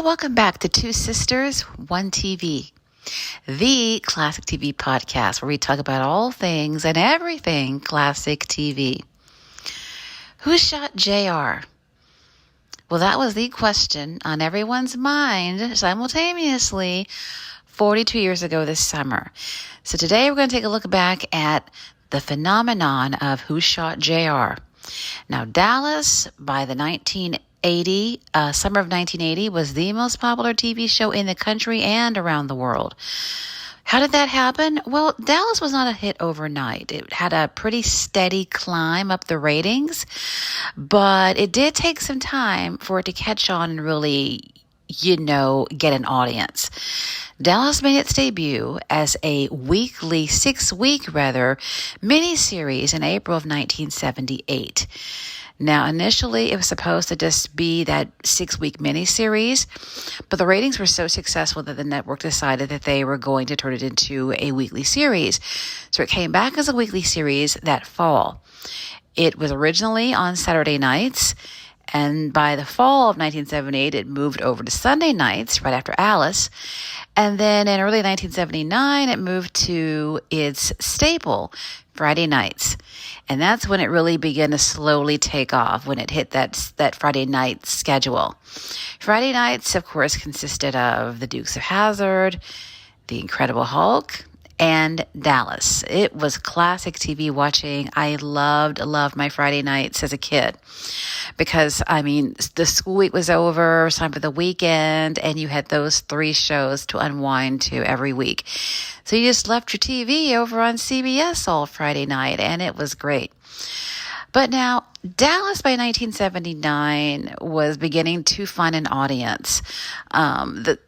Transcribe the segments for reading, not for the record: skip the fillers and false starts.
welcome back to Two Sisters, One TV, the classic TV podcast where we talk about all things and everything classic TV. Who shot J.R.? Well, that was the question on everyone's mind simultaneously 42 years ago this summer. So today we're going to take a look back at the phenomenon of Who Shot J.R. Now, Dallas, by the summer of 1980, was the most popular TV show in the country and around the world. How did that happen? Well, Dallas was not a hit overnight. It had a pretty steady climb up the ratings, but it did take some time for it to catch on and really, get an audience. Dallas made its debut as a weekly, 6-week miniseries in April of 1978. Now, initially, it was supposed to just be that 6-week miniseries, but the ratings were so successful that the network decided that they were going to turn it into a weekly series. So it came back as a weekly series that fall. It was originally on Saturday nights, and by the fall of 1978, it moved over to Sunday nights right after Alice. And then in early 1979, it moved to its staple, Friday nights. And that's when it really began to slowly take off, when it hit that Friday night schedule. Friday nights, of course, consisted of The Dukes of Hazzard, The Incredible Hulk, and Dallas. It was classic TV watching. I loved my Friday nights as a kid because, the school week was over, it was time for the weekend, and you had those 3 shows to unwind to every week. So you just left your TV over on CBS all Friday night, and it was great. But now, Dallas by 1979 was beginning to find an audience.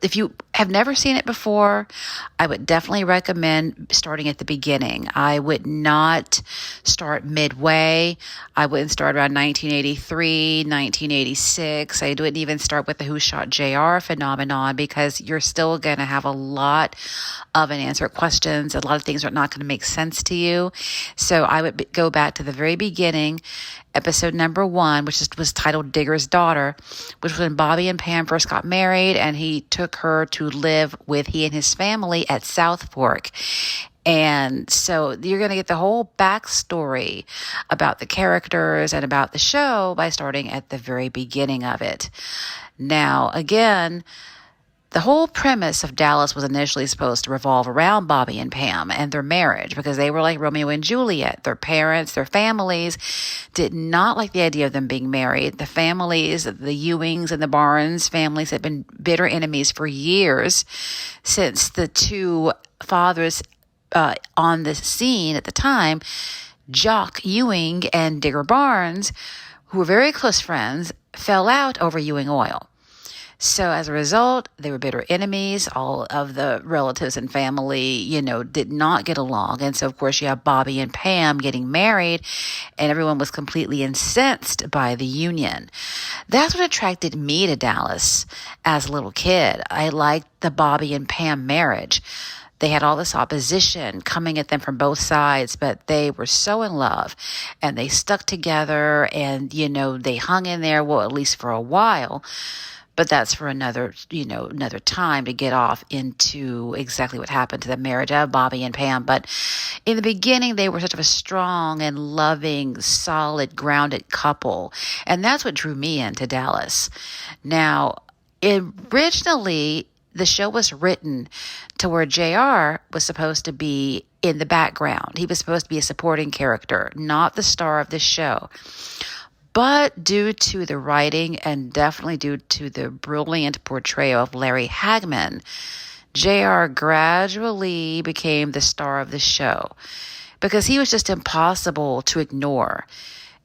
If you have never seen it before, I would definitely recommend starting at the beginning. I would not start midway. I wouldn't start around 1983, 1986. I wouldn't even start with the Who Shot J.R. phenomenon because you're still going to have a lot of unanswered questions. A lot of things are not going to make sense to you. So I would go back to the very beginning, episode number 1, which was titled Digger's Daughter, which was when Bobby and Pam first got married and he took her to live with he and his family at South Fork. And so you're going to get the whole backstory about the characters and about the show by starting at the very beginning of it. Now, again, the whole premise of Dallas was initially supposed to revolve around Bobby and Pam and their marriage because they were like Romeo and Juliet. Their parents, their families did not like the idea of them being married. The families, the Ewings and the Barnes families had been bitter enemies for years since the two fathers on the scene at the time, Jock Ewing and Digger Barnes, who were very close friends, fell out over Ewing oil. So as a result, they were bitter enemies. All of the relatives and family, did not get along. And so, of course, you have Bobby and Pam getting married, and everyone was completely incensed by the union. That's what attracted me to Dallas as a little kid. I liked the Bobby and Pam marriage. They had all this opposition coming at them from both sides, but they were so in love and they stuck together and, they hung in there, well, at least for a while. But that's for another time to get off into exactly what happened to the marriage of Bobby and Pam. But in the beginning, they were such a strong and loving, solid, grounded couple. And that's what drew me into Dallas. Now, originally, the show was written to where JR was supposed to be in the background. He was supposed to be a supporting character, not the star of the show. But due to the writing and definitely due to the brilliant portrayal of Larry Hagman, JR gradually became the star of the show because he was just impossible to ignore.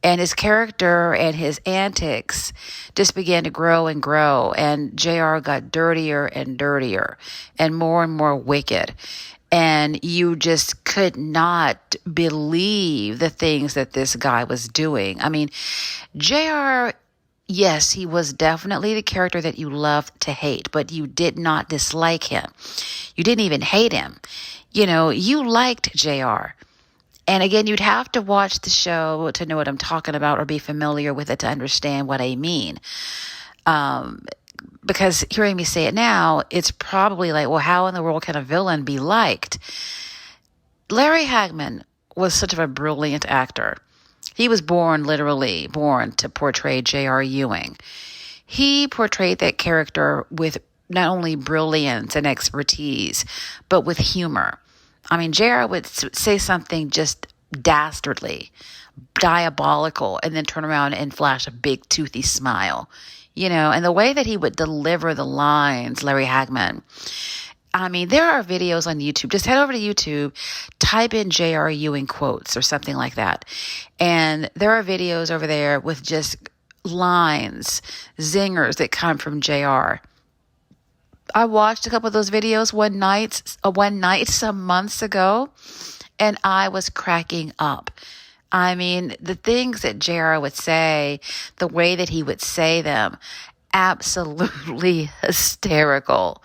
And his character and his antics just began to grow and grow. And JR got dirtier and dirtier and more wicked. And you just could not believe the things that this guy was doing. JR, yes, he was definitely the character that you loved to hate, but you did not dislike him. You didn't even hate him. You liked JR. And again, you'd have to watch the show to know what I'm talking about or be familiar with it to understand what I mean. because hearing me say it now, it's probably like, well, how in the world can a villain be liked? Larry Hagman was such a brilliant actor. He was literally born to portray J.R. Ewing. He portrayed that character with not only brilliance and expertise, but with humor. I mean, J.R. would say something just dastardly, diabolical, and then turn around and flash a big toothy smile. And the way that he would deliver the lines, Larry Hagman. I mean, there are videos on YouTube. Just head over to YouTube, type in J.R. Ewing quotes or something like that. And there are videos over there with just lines, zingers that come from J.R. I watched a couple of those videos one night some months ago, and I was cracking up. I mean, the things that J.R. would say, the way that he would say them, absolutely hysterical.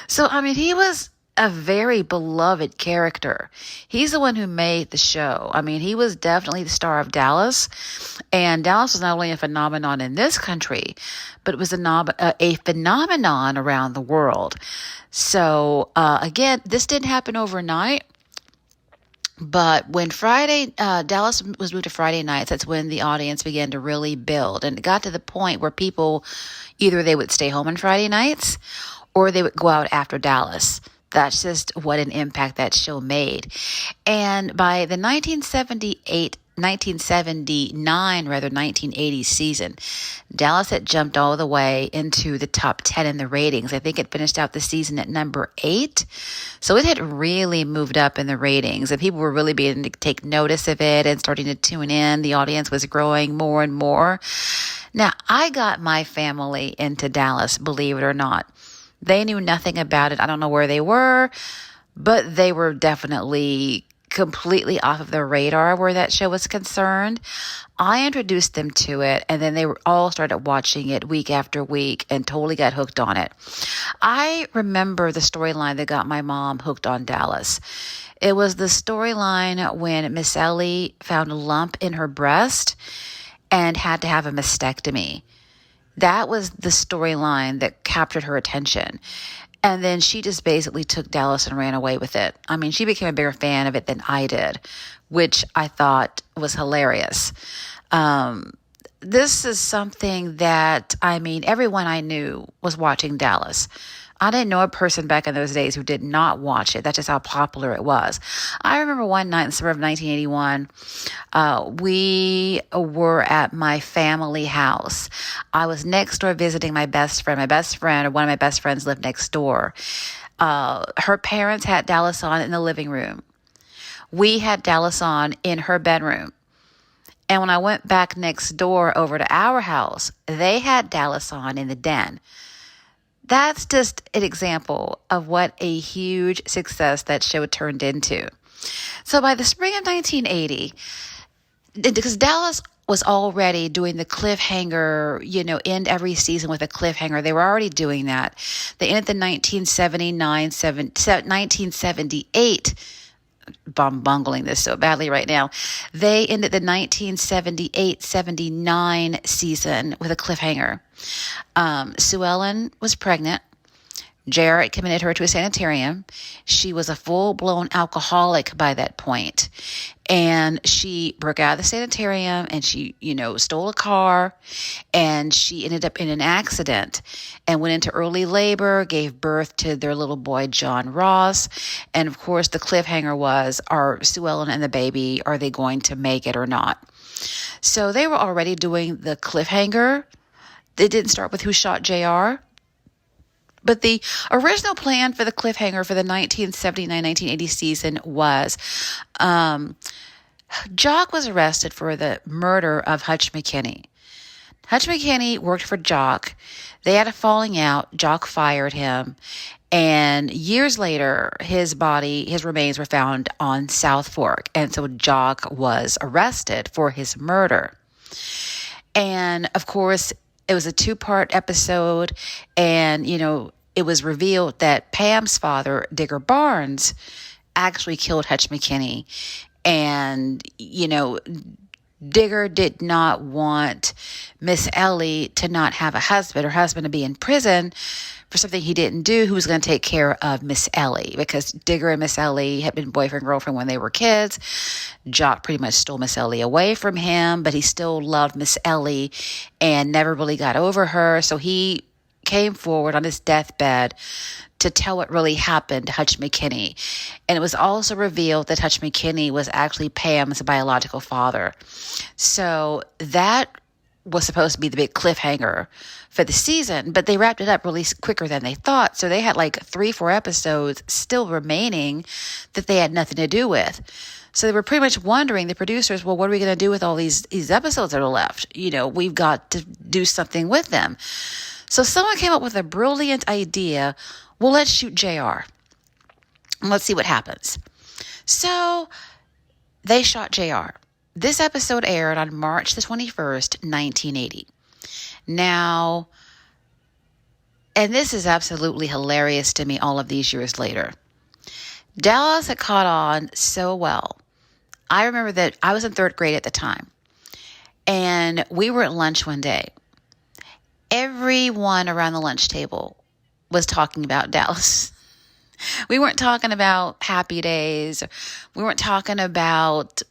So, I mean, he was a very beloved character. He's the one who made the show. I mean, he was definitely the star of Dallas. And Dallas was not only a phenomenon in this country, but it was a phenomenon around the world. So, again, this didn't happen overnight. But when Dallas was moved to Friday nights, that's when the audience began to really build. And it got to the point where people, either they would stay home on Friday nights or they would go out after Dallas. That's just what an impact that show made. And by the 1980 season, Dallas had jumped all the way into the top 10 in the ratings. I think it finished out the season at number 8. So it had really moved up in the ratings, and people were really beginning to take notice of it and starting to tune in. The audience was growing more and more. Now, I got my family into Dallas, believe it or not. They knew nothing about it. I don't know where they were, but they were definitely completely off of the radar where that show was concerned. I introduced them to it, and then they all started watching it week after week and totally got hooked on it. I remember the storyline that got my mom hooked on Dallas. It was the storyline when Miss Ellie found a lump in her breast and had to have a mastectomy. That was the storyline that captured her attention. And then she just basically took Dallas and ran away with it. I mean, she became a bigger fan of it than I did, which I thought was hilarious. This is something that, I mean, everyone I knew was watching Dallas. I didn't know a person back in those days who did not watch it. That's just how popular it was. I remember one night in the summer of 1981, we were at my family house. I was next door visiting my best friend. One of my best friends lived next door. Her parents had Dallas on in the living room. We had Dallas on in her bedroom. And when I went back next door over to our house, they had Dallas on in the den. That's just an example of what a huge success that show turned into. So by the spring of 1980, because Dallas was already doing the cliffhanger, end every season with a cliffhanger. They were already doing that. They ended the 1978, I'm bungling this so badly right now. They ended the 1978-79 season with a cliffhanger. Sue Ellen was pregnant. J.R. had committed her to a sanitarium. She was a full-blown alcoholic by that point. And she broke out of the sanitarium and she, stole a car, and she ended up in an accident and went into early labor, gave birth to their little boy, John Ross. And of course, the cliffhanger was, are Sue Ellen and the baby, are they going to make it or not? So they were already doing the cliffhanger. They didn't start with Who Shot J.R., but the original plan for the cliffhanger for the 1979-1980 season was Jock was arrested for the murder of Hutch McKinney. Hutch McKinney worked for Jock. They had a falling out. Jock fired him. And years later, his remains were found on South Fork. And so Jock was arrested for his murder. And of course, it was a 2-part episode, and, it was revealed that Pam's father, Digger Barnes, actually killed Hutch McKinney. And, Digger did not want Miss Ellie to not have a husband, her husband to be in prison for something he didn't do, who was going to take care of Miss Ellie, because Digger and Miss Ellie had been boyfriend, girlfriend when they were kids. Jock pretty much stole Miss Ellie away from him, but he still loved Miss Ellie and never really got over her. So he came forward on his deathbed to tell what really happened to Hutch McKinney. And it was also revealed that Hutch McKinney was actually Pam's biological father. So that was supposed to be the big cliffhanger for the season, but they wrapped it up really quicker than they thought. So they had like 3-4 episodes still remaining that they had nothing to do with. So they were pretty much wondering, the producers, well, what are we going to do with all these episodes that are left? We've got to do something with them. So someone came up with a brilliant idea. Well, let's shoot JR. Let's see what happens. So they shot JR. This episode aired on March the 21st, 1980. Now, and this is absolutely hilarious to me all of these years later. Dallas had caught on so well. I remember that I was in 3rd grade at the time, and we were at lunch one day. Everyone around the lunch table was talking about Dallas. We weren't talking about Happy Days. We weren't talking about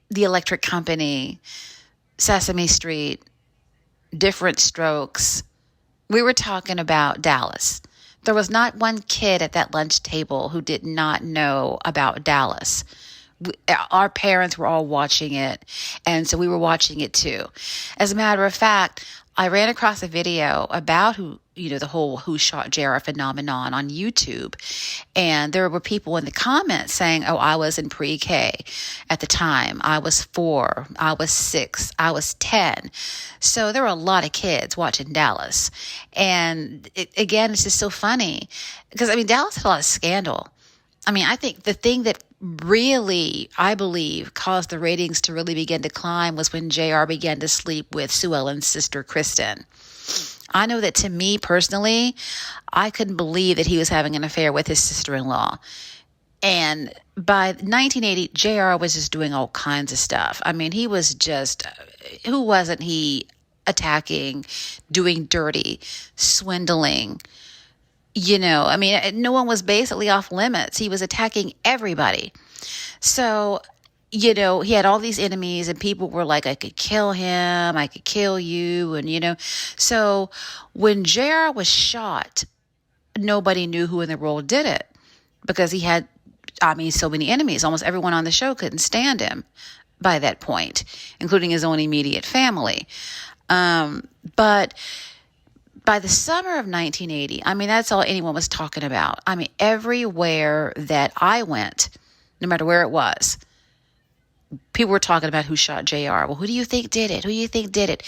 The Electric Company, Sesame Street, Different Strokes. We were talking about Dallas. There was not one kid at that lunch table who did not know about Dallas. Our parents were all watching it, and so we were watching it too. As a matter of fact, I ran across a video about the whole Who Shot J.R. phenomenon on YouTube. And there were people in the comments saying, oh, I was in pre-K at the time. I was 4, I was 6, I was 10. So there were a lot of kids watching Dallas. And it's just so funny because, Dallas had a lot of scandal. I think the thing that really, I believe, caused the ratings to really begin to climb was when JR began to sleep with Sue Ellen's sister, Kristen. I know that to me personally, I couldn't believe that he was having an affair with his sister-in-law. And by 1980, JR was just doing all kinds of stuff. He was just, who wasn't he attacking, doing dirty, swindling? No one was basically off limits. He was attacking everybody. So, he had all these enemies and people were like, I could kill him, I could kill you. And, so when JR was shot, nobody knew who in the world did it because he had, so many enemies. Almost everyone on the show couldn't stand him by that point, including his own immediate family. But by the summer of 1980, that's all anyone was talking about. Everywhere that I went, no matter where it was, people were talking about Who Shot JR. Well, who do you think did it? Who do you think did it?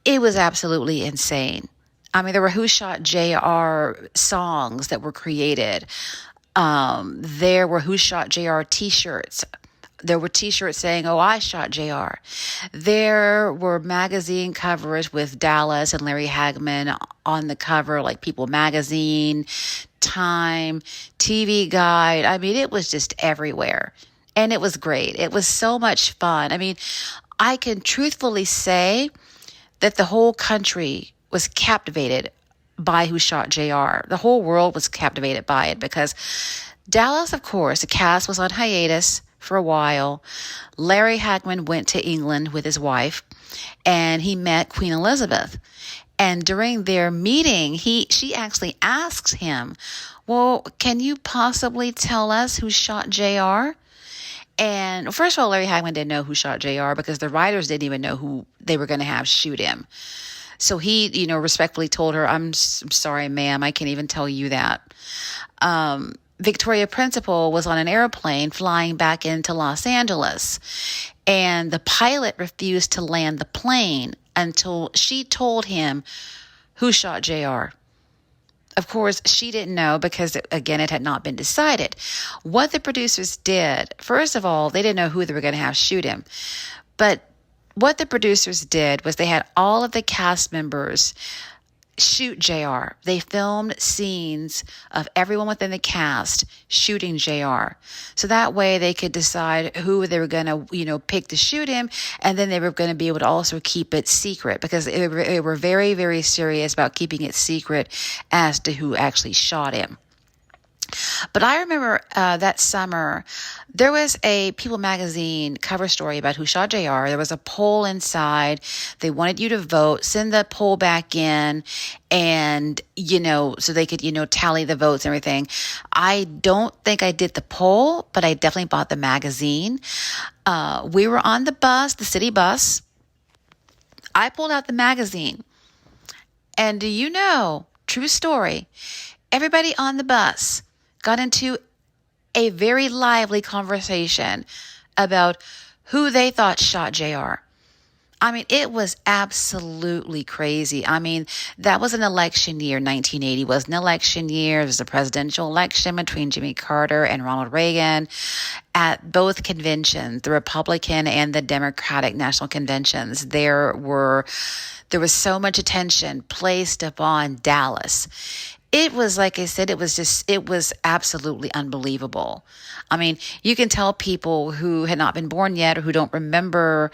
It was absolutely insane. There were Who Shot JR songs that were created. There were Who Shot JR t-shirts. There were t-shirts saying, oh, I shot JR. There were magazine covers with Dallas and Larry Hagman on the cover, like People Magazine, Time, TV Guide. It was just everywhere. And it was great. It was so much fun. I can truthfully say that the whole country was captivated by Who Shot JR. The whole world was captivated by it because Dallas, of course, the cast was on hiatus for a while. Larry Hagman went to England with his wife and he met Queen Elizabeth. And during their meeting, she actually asked him, well, can you possibly tell us who shot JR? And first of all, Larry Hagman didn't know who shot JR because the writers didn't even know who they were going to have shoot him. So he, respectfully told her, I'm sorry, ma'am, I can't even tell you that. Victoria Principal was on an airplane flying back into Los Angeles, and the pilot refused to land the plane until she told him who shot JR. Of course, she didn't know because, again, it had not been decided. What the producers did, first of all, they didn't know who they were going to have shoot him. But what the producers did was they had all of the cast members shoot JR. They filmed scenes of everyone within the cast shooting JR. So that way they could decide who they were going to, pick to shoot him. And then they were going to be able to also keep it secret because they were very, very serious about keeping it secret as to who actually shot him. But I remember that summer, there was a People magazine cover story about who shot JR. There was a poll inside. They wanted you to vote, send the poll back in, and, so they could, tally the votes and everything. I don't think I did the poll, but I definitely bought the magazine. We were on the bus, the city bus. I pulled out the magazine. And do you know, true story, everybody on the bus got into a very lively conversation about who they thought shot JR. I mean, it was absolutely crazy. I mean, that was an election year. 1980 was an election year. There was a presidential election between Jimmy Carter and Ronald Reagan at both conventions, the Republican and the Democratic national conventions. There was so much attention placed upon Dallas. It was, like I said, it was absolutely unbelievable. I mean, you can tell people who had not been born yet or who don't remember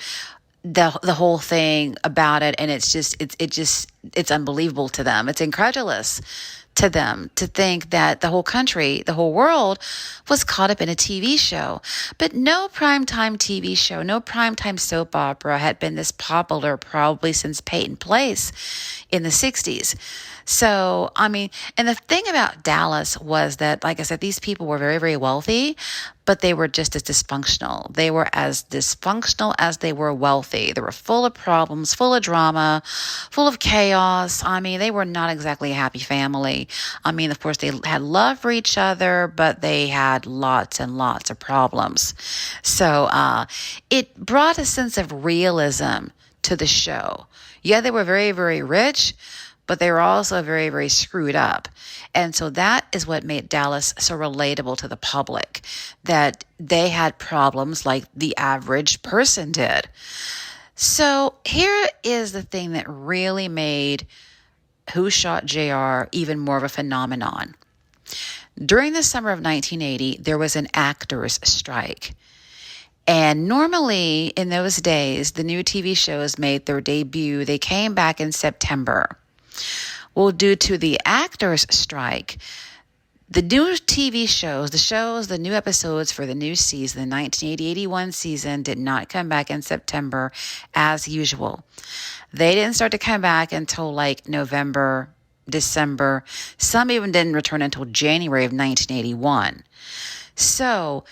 the whole thing about it, and it's unbelievable to them. It's incredulous to them to think that the whole country, the whole world was caught up in a TV show. But no primetime TV show, no primetime soap opera had been this popular probably since Peyton Place in the 60s. So, I mean, and the thing about Dallas was that, like I said, these people were very, very wealthy, but they were just as dysfunctional. They were as dysfunctional as they were wealthy. They were full of problems, full of drama, full of chaos. I mean, they were not exactly a happy family. I mean, of course, they had love for each other, but they had lots and lots of problems. So it brought a sense of realism to the show. Yeah, they were very, very rich, but they were also very, very screwed up. And so that is what made Dallas so relatable to the public, that they had problems like the average person did. So here is the thing that really made Who Shot JR even more of a phenomenon. During the summer of 1980, there was an actors' strike. And normally in those days, the new TV shows made their debut. They came back in September. Well, due to the actors' strike, the new TV shows, the new episodes for the new season, the 1980-81 season, did not come back in September as usual. They didn't start to come back until like November, December. Some even didn't return until January of 1981. So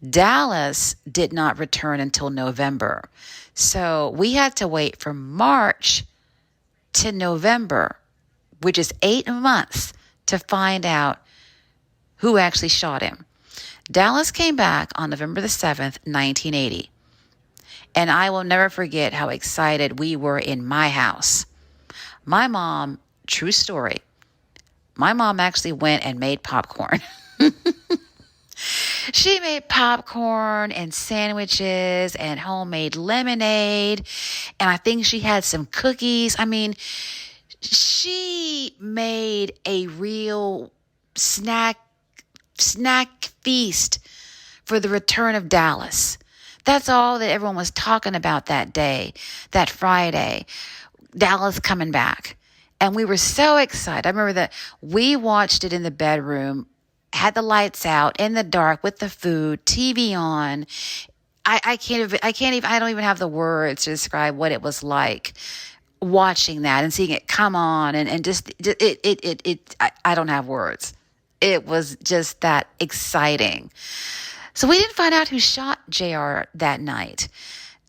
Dallas did not return until November. So we had to wait from March to November, which is 8 months, to find out who actually shot him. Dallas came back on November the 7th, 1980. And I will never forget how excited we were in my house. My mom, true story, my mom actually went and made popcorn. She made popcorn and sandwiches and homemade lemonade. And I think she had some cookies. I mean, she made a real snack feast for the return of Dallas. That's all that everyone was talking about that day, that Friday. Dallas coming back. And we were so excited. I remember that we watched it in the bedroom, had the lights out, in the dark, with the food, TV on. I don't even have the words to describe what it was like watching that and seeing it come on and just I don't have words. It was just that exciting. So we didn't find out who shot JR that night.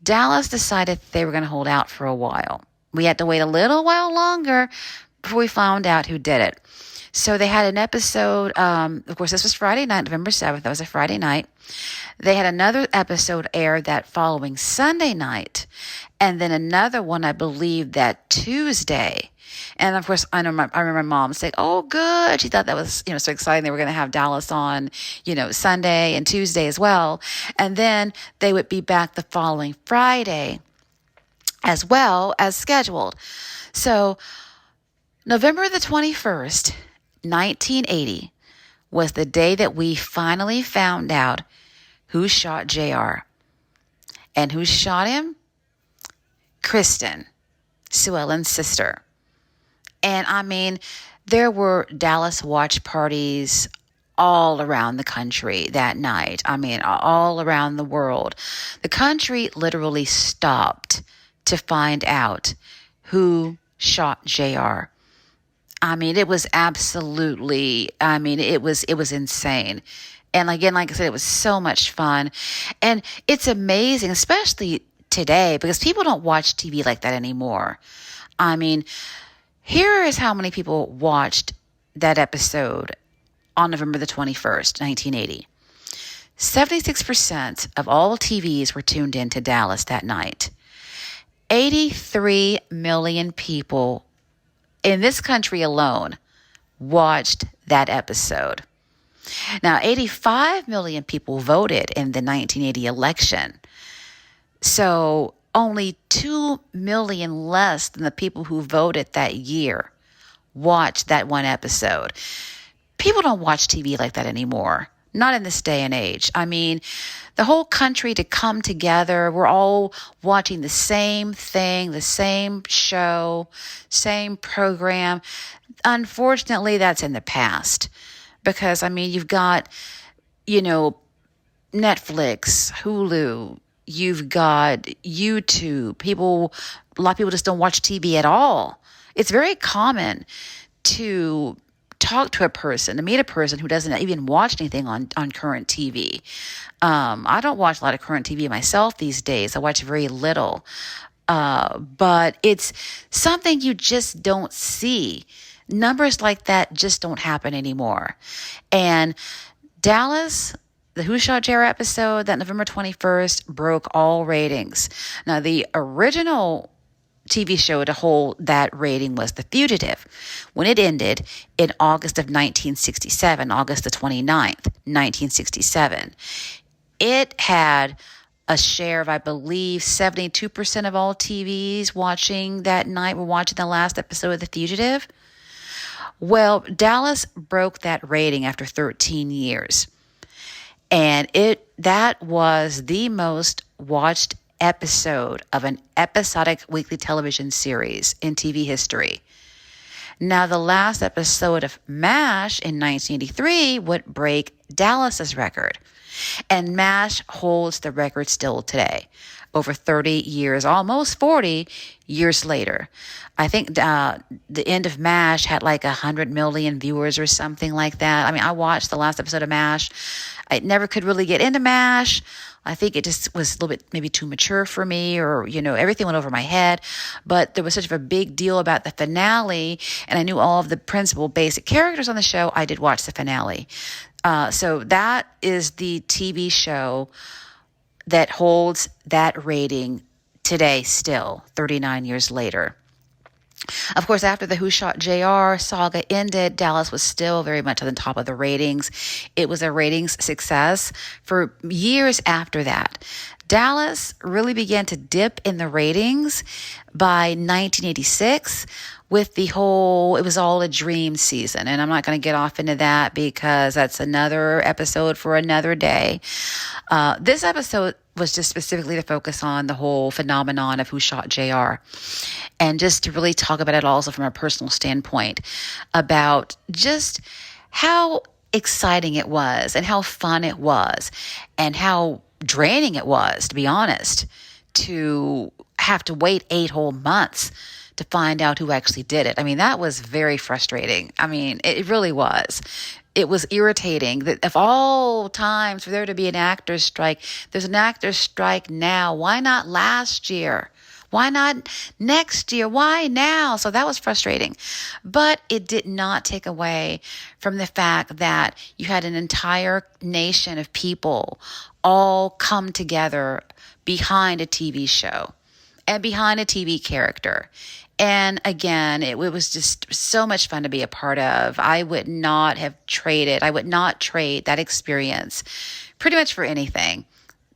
Dallas decided they were going to hold out for a while. We had to wait a little while longer before we found out who did it. So they had an episode, of course, this was Friday night, November 7th. That was a Friday night. They had another episode aired that following Sunday night. And then another one, I believe, that Tuesday. And of course, I remember my mom saying, "Oh, good." She thought that was, so exciting. They were going to have Dallas on, Sunday and Tuesday as well. And then they would be back the following Friday as well as scheduled. So November the 21st, 1980, was the day that we finally found out who shot JR. And who shot him? Kristen, Sue Ellen's sister. And I mean, there were Dallas watch parties all around the country that night. I mean, all around the world. The country literally stopped to find out who shot JR. I mean, it was absolutely, it was insane. And again, like I said, it was so much fun. And it's amazing, especially today, because people don't watch TV like that anymore. I mean, here is how many people watched that episode on November the 21st, 1980. 76% of all TVs were tuned in to Dallas that night. 83 million people in this country alone watched that episode. Now, 85 million people voted in the 1980 election. So only 2 million less than the people who voted that year watched that one episode. People don't watch TV like that anymore. Not in this day and age. I mean, the whole country to come together, we're all watching the same thing, the same show, same program. Unfortunately, that's in the past. Because, I mean, you've got, Netflix, Hulu, you've got YouTube. A lot of people just don't watch TV at all. It's very common to talk to a person, to meet a person who doesn't even watch anything on current TV. I don't watch a lot of current TV myself these days. I watch very little. But it's something you just don't see. Numbers like that just don't happen anymore. And Dallas, the Who Shot J.R. episode, that November 21st, broke all ratings. Now, the original TV show to hold that rating was The Fugitive, when it ended in August of 1967, August the 29th, 1967. It had a share of, I believe, 72% of all TVs watching that night were watching the last episode of The Fugitive. Well, Dallas broke that rating after 13 years. And that was the most watched episode of an episodic weekly television series in TV history. Now, the last episode of MASH in 1983 would break Dallas's record. And MASH holds the record still today, over 30 years, almost 40 years later. I think the end of MASH had like 100 million viewers or something like that. I mean, I watched the last episode of MASH. I never could really get into MASH. I think it just was a little bit maybe too mature for me, or, everything went over my head. But there was such a big deal about the finale, and I knew all of the principal basic characters on the show. I did watch the finale. So that is the TV show that holds that rating today still, 39 years later. Of course, after the Who Shot JR saga ended, Dallas was still very much on the top of the ratings. It was a ratings success for years after that. Dallas really began to dip in the ratings by 1986 with it was all a dream season. And I'm not going to get off into that because that's another episode for another day. This episode was just specifically to focus on the whole phenomenon of Who Shot JR, and just to really talk about it also from a personal standpoint about just how exciting it was and how fun it was and how draining it was, to be honest, to have to wait 8 whole months to find out who actually did it. I mean, that was very frustrating. I mean, it really was. It was irritating that of all times for there to be an actor's strike, there's an actor's strike now. Why not last year? Why not next year? Why now? So that was frustrating. But it did not take away from the fact that you had an entire nation of people all come together behind a TV show and behind a TV character. And again, it was just so much fun to be a part of. I would not trade that experience pretty much for anything.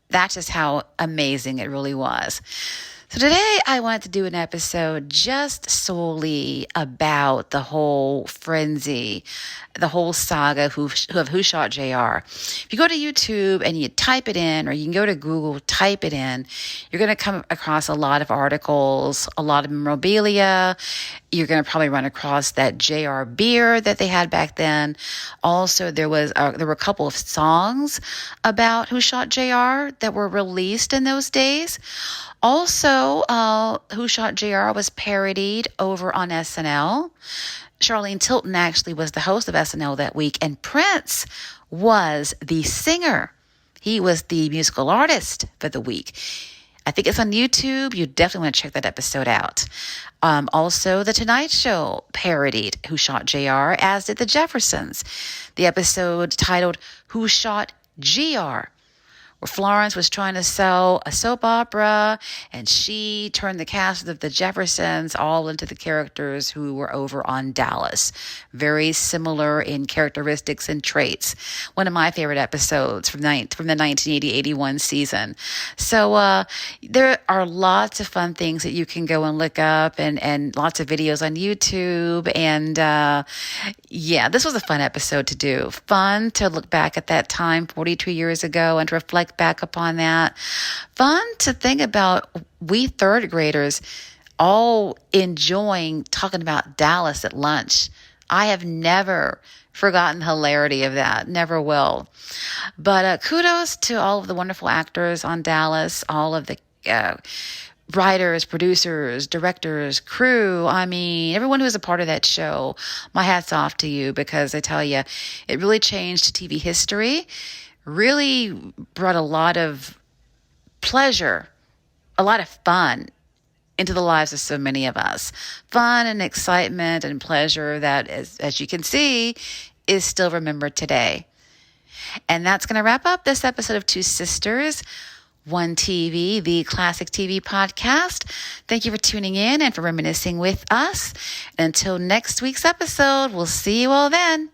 That's just how amazing it really was. So today I wanted to do an episode just solely about the whole frenzy, the whole saga of Who Shot J.R. If you go to YouTube and you type it in, or you can go to Google, type it in, you're going to come across a lot of articles, a lot of memorabilia. You're going to probably run across that J.R. beer that they had back then. Also, there were a couple of songs about Who Shot J.R. that were released in those days. Also, Who Shot J.R. was parodied over on SNL. Charlene Tilton actually was the host of SNL that week, and Prince was the singer. He was the musical artist for the week. I think it's on YouTube. You definitely want to check that episode out. Also, The Tonight Show parodied Who Shot J.R., as did The Jeffersons. The episode titled Who Shot J.R., where Florence was trying to sell a soap opera, and she turned the cast of the Jeffersons all into the characters who were over on Dallas. Very similar in characteristics and traits. One of my favorite episodes from the 1980-81 season. So there are lots of fun things that you can go and look up, and lots of videos on YouTube. And yeah, this was a fun episode to do. Fun to look back at that time 42 years ago and to reflect back upon that. Fun to think about we third graders all enjoying talking about Dallas at lunch. I have never forgotten the hilarity of that. Never will. But kudos to all of the wonderful actors on Dallas, all of the writers, producers, directors, crew. I mean, everyone who was a part of that show. My hat's off to you, because I tell you, it really changed TV history. Really brought a lot of pleasure, a lot of fun into the lives of so many of us. Fun and excitement and pleasure that, as you can see, is still remembered today. And that's going to wrap up this episode of Two Sisters, One TV, the classic TV podcast. Thank you for tuning in and for reminiscing with us. And until next week's episode, we'll see you all then.